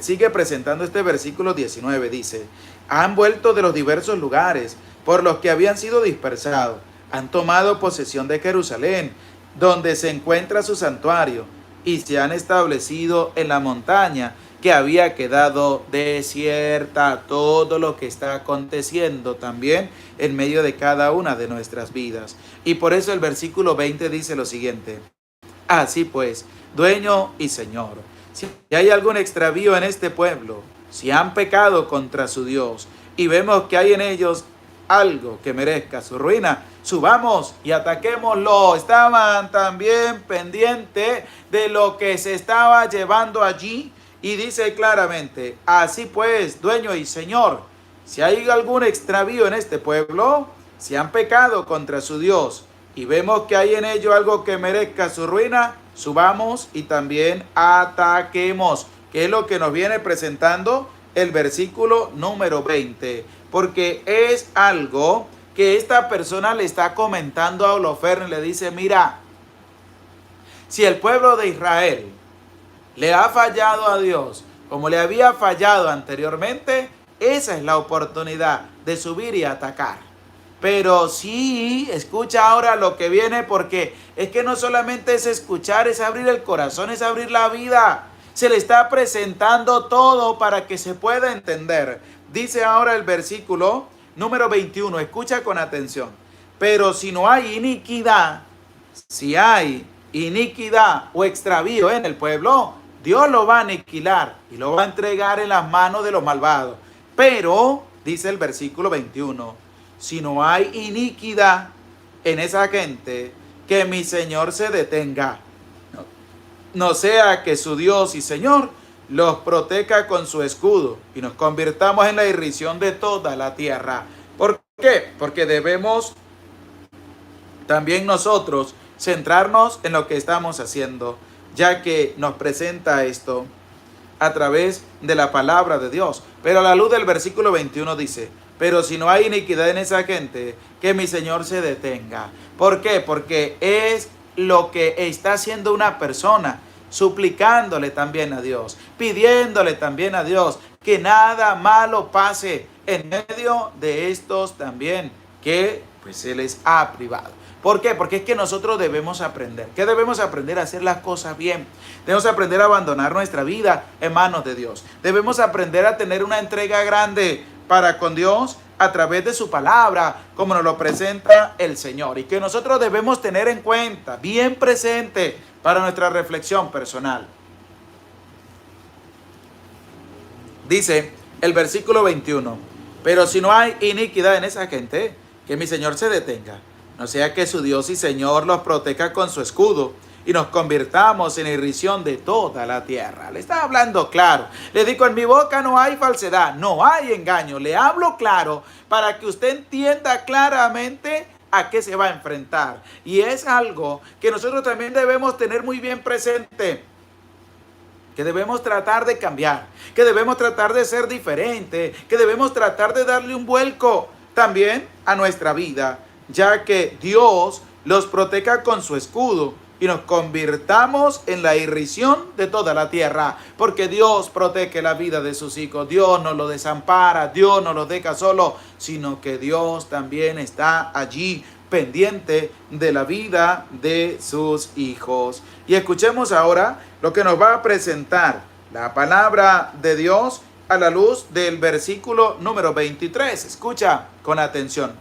sigue presentando este versículo 19. Dice: han vuelto de los diversos lugares por los que habían sido dispersados. Han tomado posesión de Jerusalén, donde se encuentra su santuario, y se han establecido en la montaña que había quedado desierta. Todo lo que está aconteciendo también en medio de cada una de nuestras vidas. Y por eso el versículo 20 dice lo siguiente: así pues, dueño y señor, si hay algún extravío en este pueblo, si han pecado contra su Dios y vemos que hay en ellos algo que merezca su ruina, subamos y ataquémoslo. Estaban también pendientes de lo que se estaba llevando allí y dice claramente: así pues, dueño y señor, si hay algún extravío en este pueblo, si han pecado contra su Dios y vemos que hay en ello algo que merezca su ruina, subamos y también ataquemos, que es lo que nos viene presentando el versículo número 20, porque es algo que esta persona le está comentando a Holoferne. Le dice: mira, si el pueblo de Israel le ha fallado a Dios como le había fallado anteriormente, esa es la oportunidad de subir y atacar. Pero sí, escucha ahora lo que viene, porque es que no solamente es escuchar, es abrir el corazón, es abrir la vida. Se le está presentando todo para que se pueda entender. Dice ahora el versículo número 21, escucha con atención. Pero si no hay iniquidad, si hay iniquidad o extravío en el pueblo, Dios lo va a aniquilar y lo va a entregar en las manos de los malvados. Pero, dice el versículo 21, si no hay iniquidad en esa gente, que mi Señor se detenga. No sea que su Dios y Señor los proteja con su escudo y nos convirtamos en la irrisión de toda la tierra. ¿Por qué? Porque debemos también nosotros centrarnos en lo que estamos haciendo, ya que nos presenta esto a través de la palabra de Dios. Pero a la luz del versículo 21 dice, pero si no hay iniquidad en esa gente, que mi Señor se detenga. ¿Por qué? Porque es lo que está haciendo una persona, suplicándole también a Dios, pidiéndole también a Dios que nada malo pase en medio de estos también que pues se les ha privado. ¿Por qué? Porque es que nosotros debemos aprender. ¿Qué debemos aprender? A hacer las cosas bien. Debemos aprender a abandonar nuestra vida en manos de Dios. Debemos aprender a tener una entrega grande para con Dios a través de su palabra, como nos lo presenta el Señor. Y que nosotros debemos tener en cuenta, bien presente, para nuestra reflexión personal. Dice el versículo 21, pero si no hay iniquidad en esa gente, que mi Señor se detenga. No sea que su Dios y Señor los proteja con su escudo y nos convirtamos en irrisión de toda la tierra. Le está hablando claro. Le digo, en mi boca no hay falsedad, no hay engaño. Le hablo claro para que usted entienda claramente a qué se va a enfrentar. Y es algo que nosotros también debemos tener muy bien presente, que debemos tratar de cambiar, que debemos tratar de ser diferente, que debemos tratar de darle un vuelco también a nuestra vida, ya que Dios los proteja con su escudo y nos convirtamos en la irrisión de toda la tierra, porque Dios protege la vida de sus hijos. Dios no lo desampara, Dios no los deja solo, sino que Dios también está allí pendiente de la vida de sus hijos. Y escuchemos ahora lo que nos va a presentar la palabra de Dios a la luz del versículo número 23. Escucha con atención.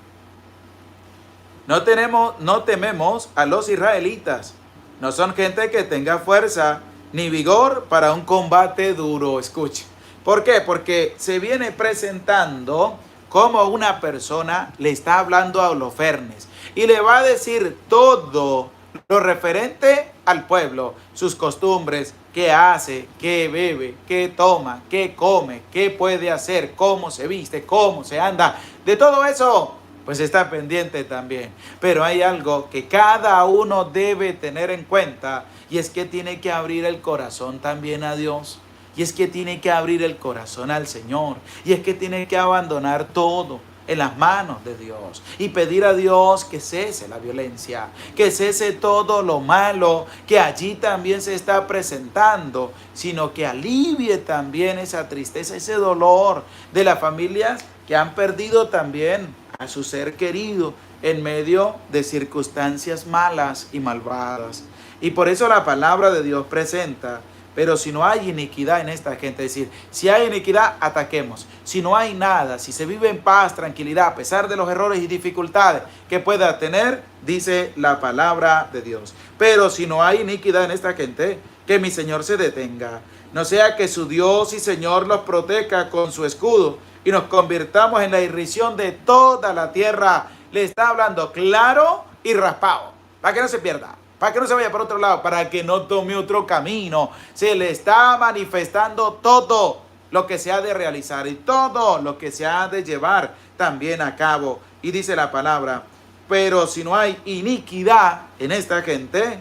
No tememos a los israelitas. No son gente que tenga fuerza ni vigor para un combate duro. Escuche. ¿Por qué? Porque se viene presentando como una persona le está hablando a Holofernes y le va a decir todo lo referente al pueblo, sus costumbres, qué hace, qué bebe, qué toma, qué come, qué puede hacer, cómo se viste, cómo se anda. De todo eso pues está pendiente también. Pero hay algo que cada uno debe tener en cuenta, y es que tiene que abrir el corazón también a Dios. Y es que tiene que abrir el corazón al Señor. Y es que tiene que abandonar todo en las manos de Dios y pedir a Dios que cese la violencia, que cese todo lo malo que allí también se está presentando, sino que alivie también esa tristeza, ese dolor de las familias que han perdido también a su ser querido en medio de circunstancias malas y malvadas. Y por eso la palabra de Dios presenta, pero si no hay iniquidad en esta gente, es decir, si hay iniquidad, ataquemos. Si no hay nada, si se vive en paz, tranquilidad, a pesar de los errores y dificultades que pueda tener, dice la palabra de Dios. Pero si no hay iniquidad en esta gente, que mi Señor se detenga. No sea que su Dios y Señor los proteja con su escudo y nos convirtamos en la irrisión de toda la tierra. Le está hablando claro y raspado, para que no se pierda, para que no se vaya por otro lado, para que no tome otro camino. Se le está manifestando todo lo que se ha de realizar y todo lo que se ha de llevar también a cabo. Y dice la palabra, pero si no hay iniquidad en esta gente,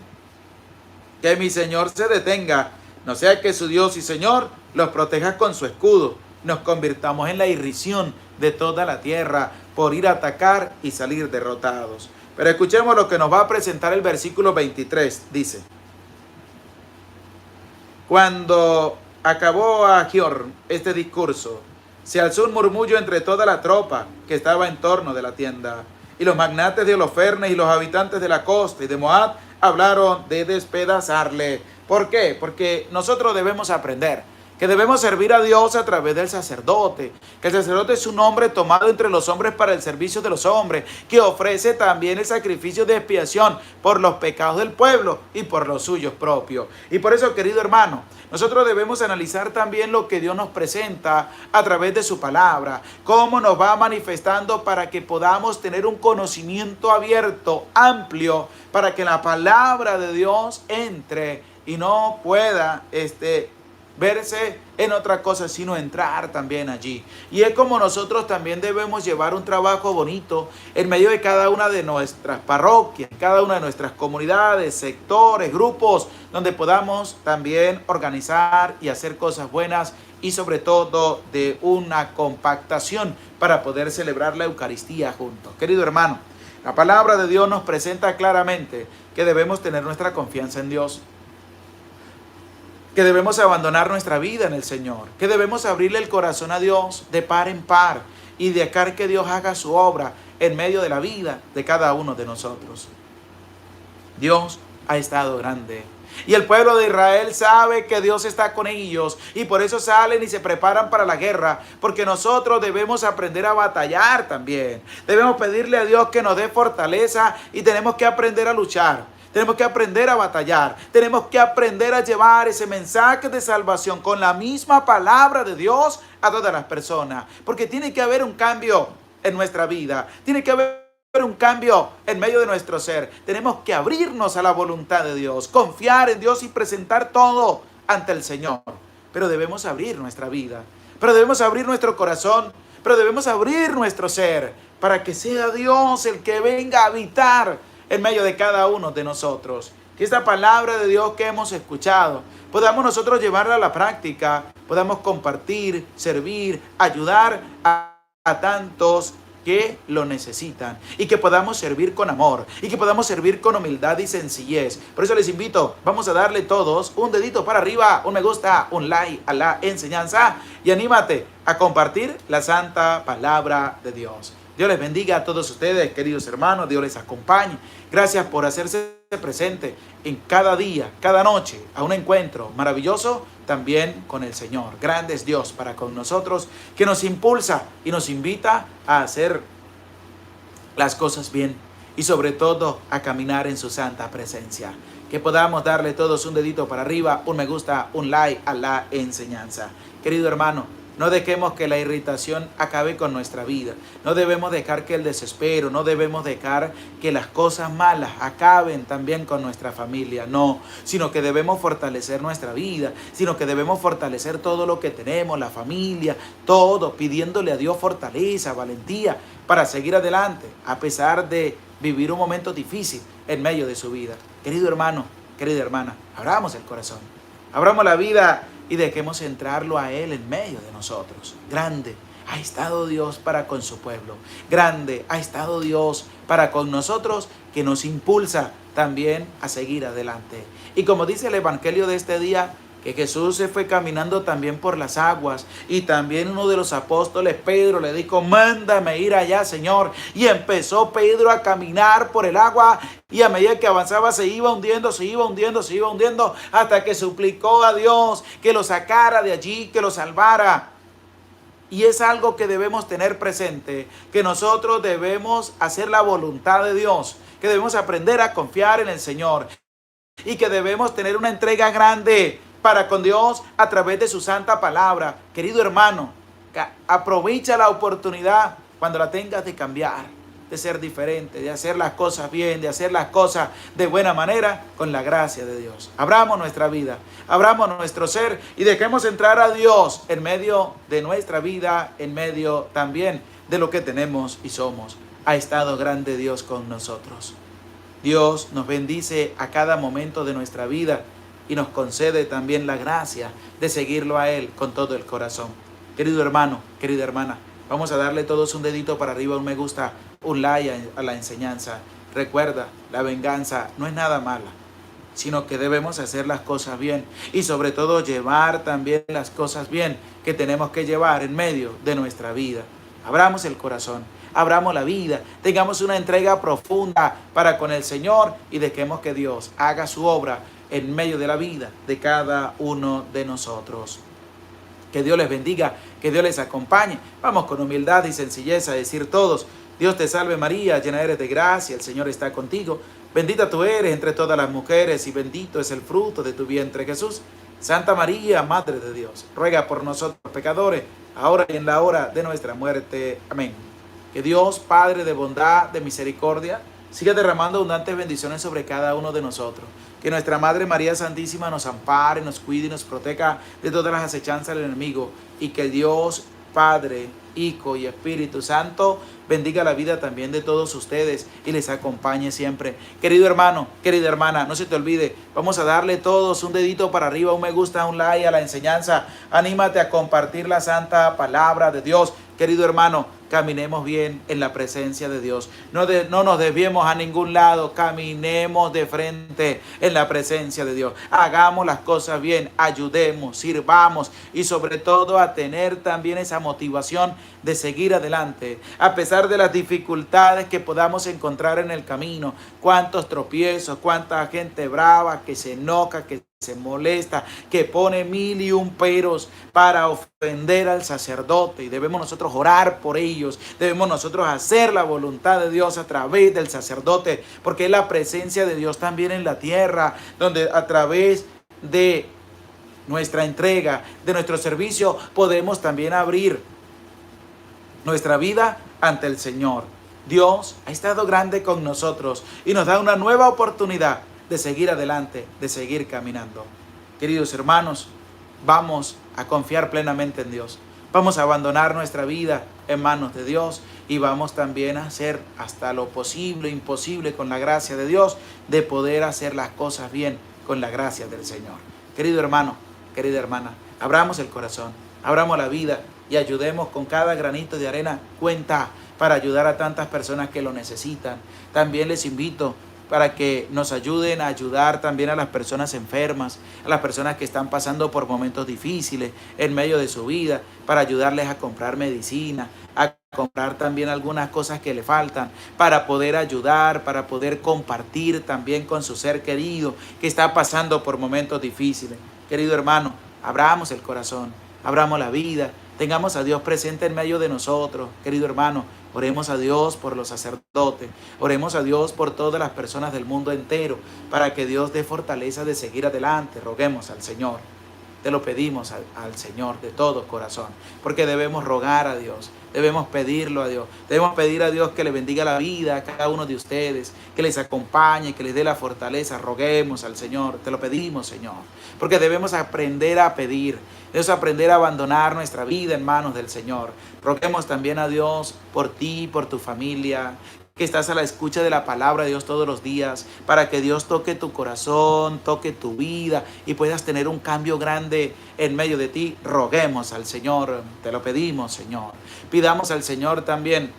que mi Señor se detenga. No sea que su Dios y Señor los proteja con su escudo. Nos convirtamos en la irrisión de toda la tierra por ir a atacar y salir derrotados. Pero escuchemos lo que nos va a presentar el versículo 23. Dice, cuando acabó Ahior este discurso, se alzó un murmullo entre toda la tropa que estaba en torno de la tienda. y los magnates de Holofernes y los habitantes de la costa y de Moab hablaron de despedazarle. ¿Por qué? Porque nosotros debemos aprender que debemos servir a Dios a través del sacerdote, que el sacerdote es un hombre tomado entre los hombres para el servicio de los hombres, que ofrece también el sacrificio de expiación por los pecados del pueblo y por los suyos propios. Y por eso, querido hermano, nosotros debemos analizar también lo que Dios nos presenta a través de su palabra, cómo nos va manifestando para que podamos tener un conocimiento abierto, amplio, para que la palabra de Dios entre y no pueda verse en otra cosa, sino entrar también allí. Y es como nosotros también debemos llevar un trabajo bonito en medio de cada una de nuestras parroquias, cada una de nuestras comunidades, sectores, grupos, donde podamos también organizar y hacer cosas buenas y sobre todo de una compactación para poder celebrar la Eucaristía juntos. Querido hermano, la palabra de Dios nos presenta claramente que debemos tener nuestra confianza en Dios, que debemos abandonar nuestra vida en el Señor, que debemos abrirle el corazón a Dios de par en par y dejar que Dios haga su obra en medio de la vida de cada uno de nosotros. Dios ha estado grande y el pueblo de Israel sabe que Dios está con ellos y por eso salen y se preparan para la guerra, porque nosotros debemos aprender a batallar también. Debemos pedirle a Dios que nos dé fortaleza y tenemos que aprender a luchar. Tenemos que aprender a batallar. Tenemos que aprender a llevar ese mensaje de salvación con la misma palabra de Dios a todas las personas. Porque tiene que haber un cambio en nuestra vida. Tiene que haber un cambio en medio de nuestro ser. Tenemos que abrirnos a la voluntad de Dios, confiar en Dios y presentar todo ante el Señor. Pero debemos abrir nuestra vida. Pero debemos abrir nuestro corazón. Pero debemos abrir nuestro ser para que sea Dios el que venga a habitar en medio de cada uno de nosotros. Que esta palabra de Dios que hemos escuchado, podamos nosotros llevarla a la práctica, podamos compartir, servir, ayudar a tantos que lo necesitan y que podamos servir con amor y que podamos servir con humildad y sencillez. Por eso les invito, vamos a darle todos un dedito para arriba, un me gusta, un like a la enseñanza y anímate a compartir la santa palabra de Dios. Dios les bendiga a todos ustedes, queridos hermanos. Dios les acompañe. Gracias por hacerse presente en cada día, cada noche, a un encuentro maravilloso también con el Señor. Grande es Dios para con nosotros, que nos impulsa y nos invita a hacer las cosas bien y sobre todo a caminar en su santa presencia. Que podamos darle todos un dedito para arriba, un me gusta, un like a la enseñanza. Querido hermano, no dejemos que la irritación acabe con nuestra vida. No debemos dejar que el desespero, no debemos dejar que las cosas malas acaben también con nuestra familia. No, sino que debemos fortalecer nuestra vida, sino que debemos fortalecer todo lo que tenemos, la familia, todo, pidiéndole a Dios fortaleza, valentía para seguir adelante, a pesar de vivir un momento difícil en medio de su vida. Querido hermano, querida hermana, abramos el corazón, abramos la vida y dejemos entrarlo a Él en medio de nosotros. Grande ha estado Dios para con su pueblo. Grande ha estado Dios para con nosotros, que nos impulsa también a seguir adelante. Y como dice el Evangelio de este día, que Jesús se fue caminando también por las aguas y también uno de los apóstoles, Pedro, le dijo: mándame ir allá, Señor. Y empezó Pedro a caminar por el agua y a medida que avanzaba se iba hundiendo, se iba hundiendo, se iba hundiendo, hasta que suplicó a Dios que lo sacara de allí, que lo salvara. Y es algo que debemos tener presente, que nosotros debemos hacer la voluntad de Dios, que debemos aprender a confiar en el Señor y que debemos tener una entrega grande para con Dios a través de su santa palabra. Querido hermano, aprovecha la oportunidad cuando la tengas de cambiar, de ser diferente, de hacer las cosas bien, de hacer las cosas de buena manera con la gracia de Dios. Abramos nuestra vida, abramos nuestro ser y dejemos entrar a Dios en medio de nuestra vida, en medio también de lo que tenemos y somos. Ha estado grande Dios con nosotros. Dios nos bendice a cada momento de nuestra vida y nos concede también la gracia de seguirlo a Él con todo el corazón. Querido hermano, querida hermana, vamos a darle todos un dedito para arriba, un me gusta, un like a la enseñanza. Recuerda, la venganza no es nada mala, sino que debemos hacer las cosas bien y sobre todo llevar también las cosas bien que tenemos que llevar en medio de nuestra vida. Abramos el corazón, abramos la vida, tengamos una entrega profunda para con el Señor y dejemos que Dios haga su obra en medio de la vida de cada uno de nosotros. Que Dios les bendiga, que Dios les acompañe. Vamos con humildad y sencillez a decir todos: Dios te salve María, llena eres de gracia, el Señor está contigo. Bendita tú eres entre todas las mujeres y bendito es el fruto de tu vientre Jesús. Santa María, Madre de Dios, ruega por nosotros pecadores, ahora y en la hora de nuestra muerte. Amén. Que Dios, Padre de bondad, de misericordia, siga derramando abundantes bendiciones sobre cada uno de nosotros. Que nuestra Madre María Santísima nos ampare, nos cuide y nos proteja de todas las acechanzas del enemigo. Y que Dios, Padre, Hijo y Espíritu Santo bendiga la vida también de todos ustedes y les acompañe siempre. Querido hermano, querida hermana, no se te olvide, vamos a darle todos un dedito para arriba, un me gusta, un like a la enseñanza. Anímate a compartir la santa palabra de Dios. Querido hermano, caminemos bien en la presencia de Dios. No nos desviemos a ningún lado. Caminemos de frente en la presencia de Dios. Hagamos las cosas bien. Ayudemos, sirvamos y sobre todo a tener también esa motivación de seguir adelante. A pesar de las dificultades que podamos encontrar en el camino. Cuántos tropiezos, cuánta gente brava que se enoja, que se molesta, que pone 1001 peros para ofender al sacerdote, y debemos nosotros orar por ellos, debemos nosotros hacer la voluntad de Dios a través del sacerdote, porque es la presencia de Dios también en la tierra, donde a través de nuestra entrega, de nuestro servicio, podemos también abrir nuestra vida ante el Señor. Dios ha estado grande con nosotros y nos da una nueva oportunidad de seguir adelante, de seguir caminando. Queridos hermanos, vamos a confiar plenamente en Dios. Vamos a abandonar nuestra vida en manos de Dios y vamos también a hacer hasta lo posible, imposible con la gracia de Dios, de poder hacer las cosas bien con la gracia del Señor. Querido hermano, querida hermana, abramos el corazón, abramos la vida y ayudemos con cada granito de arena. Cuenta para ayudar a tantas personas que lo necesitan. También les invito para que nos ayuden a ayudar también a las personas enfermas, a las personas que están pasando por momentos difíciles en medio de su vida, para ayudarles a comprar medicina, a comprar también algunas cosas que le faltan, para poder ayudar, para poder compartir también con su ser querido que está pasando por momentos difíciles. Querido hermano, abramos el corazón, abramos la vida, tengamos a Dios presente en medio de nosotros. Querido hermano, oremos a Dios por los sacerdotes, oremos a Dios por todas las personas del mundo entero, para que Dios dé fortaleza de seguir adelante. Roguemos al Señor, te lo pedimos al Señor de todo corazón, porque debemos rogar a Dios, debemos pedirlo a Dios, debemos pedir a Dios que le bendiga la vida a cada uno de ustedes, que les acompañe, que les dé la fortaleza. Roguemos al Señor, te lo pedimos, Señor, porque debemos aprender a pedir, debemos aprender a abandonar nuestra vida en manos del Señor. Roguemos también a Dios por ti, por tu familia, que estás a la escucha de la palabra de Dios todos los días, para que Dios toque tu corazón, toque tu vida y puedas tener un cambio grande en medio de ti. Roguemos al Señor, te lo pedimos, Señor. Pidamos al Señor también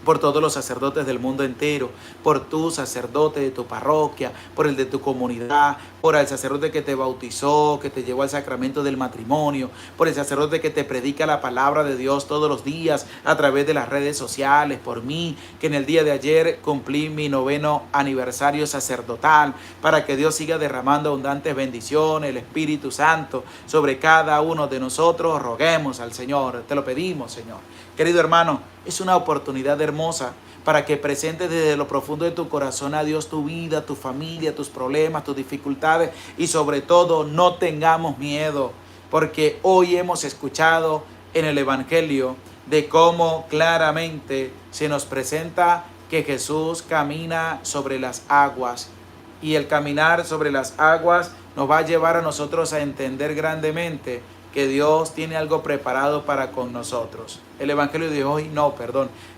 por todos los sacerdotes del mundo entero, por tu sacerdote de tu parroquia, por el de tu comunidad, por el sacerdote que te bautizó, que te llevó al sacramento del matrimonio, por el sacerdote que te predica la palabra de Dios todos los días a través de las redes sociales, por mí, que en el día de ayer cumplí mi 9º aniversario sacerdotal, para que Dios siga derramando abundantes bendiciones, el Espíritu Santo, sobre cada uno de nosotros. Roguemos al Señor, te lo pedimos, Señor. Querido hermano, es una oportunidad hermosa para que presentes desde lo profundo de tu corazón a Dios tu vida, tu familia, tus problemas, tus dificultades, y sobre todo no tengamos miedo, porque hoy hemos escuchado en el Evangelio de cómo claramente se nos presenta que Jesús camina sobre las aguas, y el caminar sobre las aguas nos va a llevar a nosotros a entender grandemente que Dios tiene algo preparado para con nosotros. El Evangelio de hoy,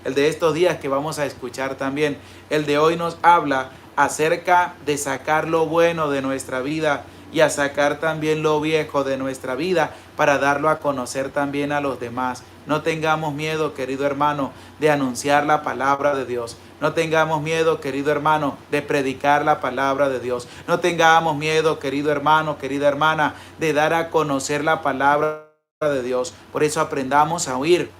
el de estos días que vamos a escuchar también, el de hoy nos habla acerca de sacar lo bueno de nuestra vida y a sacar también lo viejo de nuestra vida para darlo a conocer también a los demás. No tengamos miedo, querido hermano, de anunciar la palabra de Dios. No tengamos miedo, querido hermano, de predicar la palabra de Dios. No tengamos miedo, querido hermano, querida hermana, de dar a conocer la palabra de Dios. Por eso aprendamos a oír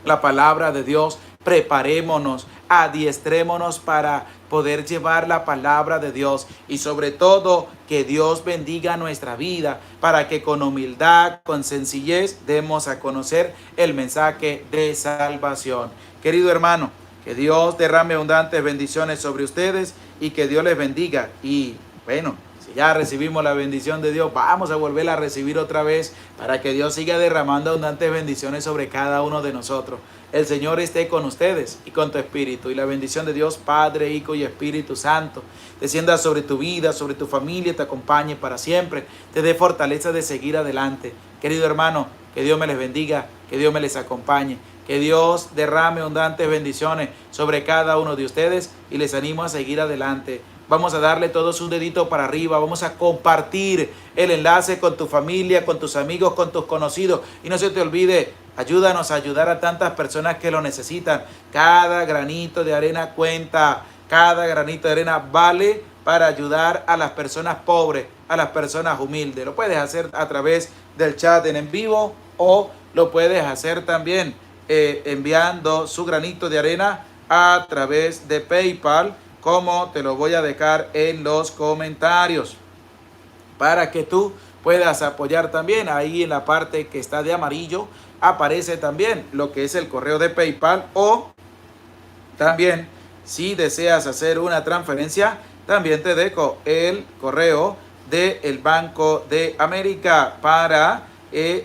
la palabra de Dios preparémonos, adiestrémonos para poder llevar la palabra de Dios y sobre todo que Dios bendiga nuestra vida para que con humildad, con sencillez demos a conocer el mensaje de salvación. Querido hermano, que Dios derrame abundantes bendiciones sobre ustedes y que Dios les bendiga. Y bueno, si ya recibimos la bendición de Dios, vamos a volver a recibir otra vez para que Dios siga derramando abundantes bendiciones sobre cada uno de nosotros. El Señor esté con ustedes y con tu espíritu. Y la bendición de Dios, Padre, Hijo y Espíritu Santo, descienda sobre tu vida, sobre tu familia, te acompañe para siempre. Te dé fortaleza de seguir adelante. Querido hermano, que Dios me les bendiga, que Dios me les acompañe. Que Dios derrame abundantes bendiciones sobre cada uno de ustedes y les animo a seguir adelante. Vamos a darle todos un dedito para arriba. Vamos a compartir el enlace con tu familia, con tus amigos, con tus conocidos. Y no se te olvide, ayúdanos a ayudar a tantas personas que lo necesitan. Cada granito de arena cuenta. Cada granito de arena vale para ayudar a las personas pobres, a las personas humildes. Lo puedes hacer a través del chat en vivo o lo puedes hacer también enviando su granito de arena a través de PayPal, como te lo voy a dejar en los comentarios para que tú puedas apoyar también. Ahí en la parte que está de amarillo aparece también lo que es el correo de PayPal, o también si deseas hacer una transferencia, también te dejo el correo del Banco de América para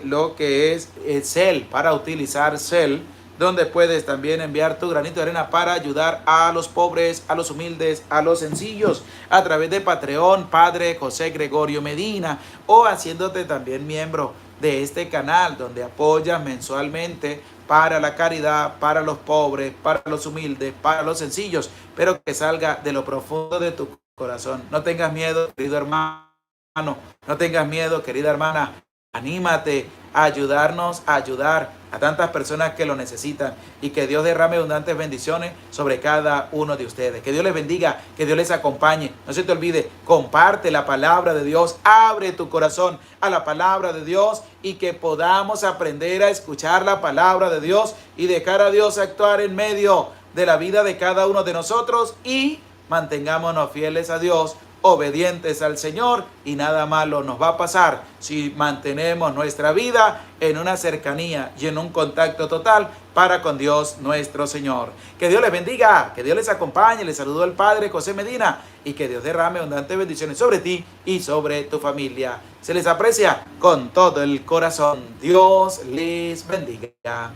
lo que es Zelle, para utilizar Zelle, donde puedes también enviar tu granito de arena para ayudar a los pobres, a los humildes, a los sencillos, a través de Patreon, Padre José Gregorio Medina, o haciéndote también miembro de este canal, donde apoyas mensualmente para la caridad, para los pobres, para los humildes, para los sencillos, pero que salga de lo profundo de tu corazón. No tengas miedo, querido hermano, no tengas miedo, querida hermana. Anímate a ayudarnos, a ayudar a tantas personas que lo necesitan, y que Dios derrame abundantes bendiciones sobre cada uno de ustedes. Que Dios les bendiga, que Dios les acompañe. No se te olvide, comparte la palabra de Dios, abre tu corazón a la palabra de Dios y que podamos aprender a escuchar la palabra de Dios y dejar a Dios actuar en medio de la vida de cada uno de nosotros, y mantengámonos fieles a Dios, obedientes al Señor, y nada malo nos va a pasar si mantenemos nuestra vida en una cercanía y en un contacto total para con Dios nuestro Señor. Que Dios les bendiga, que Dios les acompañe. Les saludo el Padre José Medina, y que Dios derrame abundantes bendiciones sobre ti y sobre tu familia. Se les aprecia con todo el corazón. Dios les bendiga.